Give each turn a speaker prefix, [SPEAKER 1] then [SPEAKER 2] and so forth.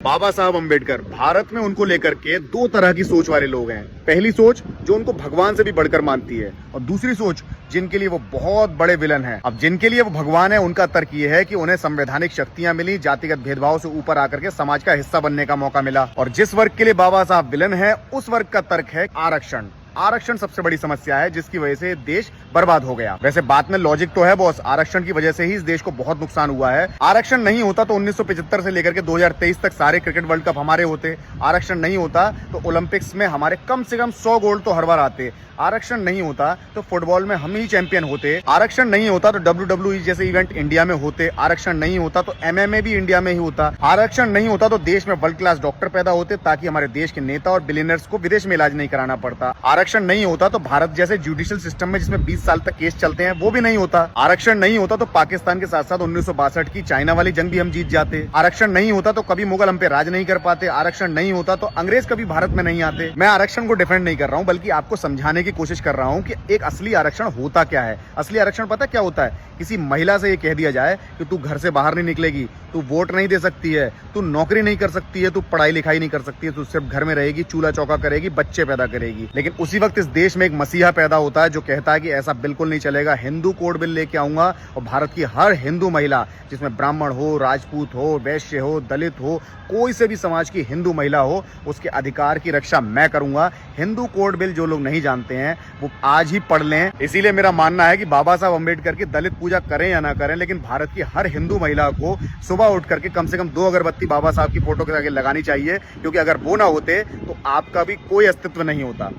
[SPEAKER 1] बाबा साहब अम्बेडकर, भारत में उनको लेकर के दो तरह की सोच वाले लोग हैं। पहली सोच जो उनको भगवान से भी बढ़कर मानती है, और दूसरी सोच जिनके लिए वो बहुत बड़े विलन हैं। अब जिनके लिए वो भगवान है, उनका तर्क ये है कि उन्हें संवैधानिक शक्तियां मिली, जातिगत भेदभाव से ऊपर आकर के समाज का हिस्सा बनने का मौका मिला। और जिस वर्ग के लिए बाबा साहब विलन है, उस वर्ग का तर्क है आरक्षण। आरक्षण सबसे बड़ी समस्या है जिसकी वजह से देश बर्बाद हो गया। वैसे बात में लॉजिक तो है बॉस, आरक्षण की वजह से ही इस देश को बहुत नुकसान हुआ है। आरक्षण नहीं होता तो 1975 से लेकर के 2023 तक सारे क्रिकेट वर्ल्ड कप हमारे होते। आरक्षण नहीं होता तो ओलंपिक्स में हमारे कम से कम 100 गोल्ड तो हर बार आते। आरक्षण नहीं होता तो फुटबॉल में हम ही चैंपियन होते। आरक्षण नहीं होता तो WWE जैसे इवेंट इंडिया में होते। आरक्षण नहीं होता तो MMA भी इंडिया में ही होता। आरक्षण नहीं होता तो देश में वर्ल्ड क्लास डॉक्टर पैदा होते, ताकि हमारे देश के नेता और बिलियनर्स को विदेश में इलाज नहीं कराना पड़ता। आरक्षण नहीं होता तो भारत जैसे जुडिशियल सिस्टम में जिसमें 20 साल तक केस चलते हैं, वो भी नहीं होता। आरक्षण नहीं होता तो पाकिस्तान के साथ साथ 1962 की चाइना वाली जंग भी हम जीत जाते। आरक्षण नहीं होता तो कभी मुगल हम पे राज नहीं कर पाते। आरक्षण नहीं होता तो अंग्रेज कभी भारत में नहीं आते। मैं आरक्षण को डिफेंड नहीं कर रहा हूँ, बल्कि आपको समझाने की कोशिश कर रहा हूँ कि एक असली आरक्षण होता क्या है। असली आरक्षण पता क्या होता है? किसी महिला से ये कह दिया जाए कि तू घर से बाहर नहीं निकलेगी, तू वोट नहीं दे सकती है, तू नौकरी नहीं कर सकती है, तू पढ़ाई लिखाई नहीं कर सकती है, तू सिर्फ घर में रहेगी, चूल्हा चौका करेगी, बच्चे पैदा करेगी। लेकिन उसी वक्त इस देश में एक मसीहा पैदा होता है जो कहता है कि ऐसा बिल्कुल नहीं चलेगा। हिंदू कोड बिल लेके आऊंगा और भारत की हर हिंदू महिला, जिसमें ब्राह्मण हो, राजपूत हो, वैश्य हो, दलित हो, कोई से भी समाज की हिंदू महिला हो, उसके अधिकार की रक्षा मैं करूंगा। हिंदू कोड बिल जो लोग नहीं जानते हैं वो आज ही पढ़ लें। इसीलिए मेरा मानना है कि बाबा साहब अम्बेडकर की दलित पूजा करें या ना करें, लेकिन भारत की हर हिंदू महिला को सुबह उठ करके कम से कम 2 अगरबत्ती बाबा साहब की फोटो के आगे लगानी चाहिए, क्योंकि अगर वो ना होते तो आपका भी कोई अस्तित्व नहीं होता।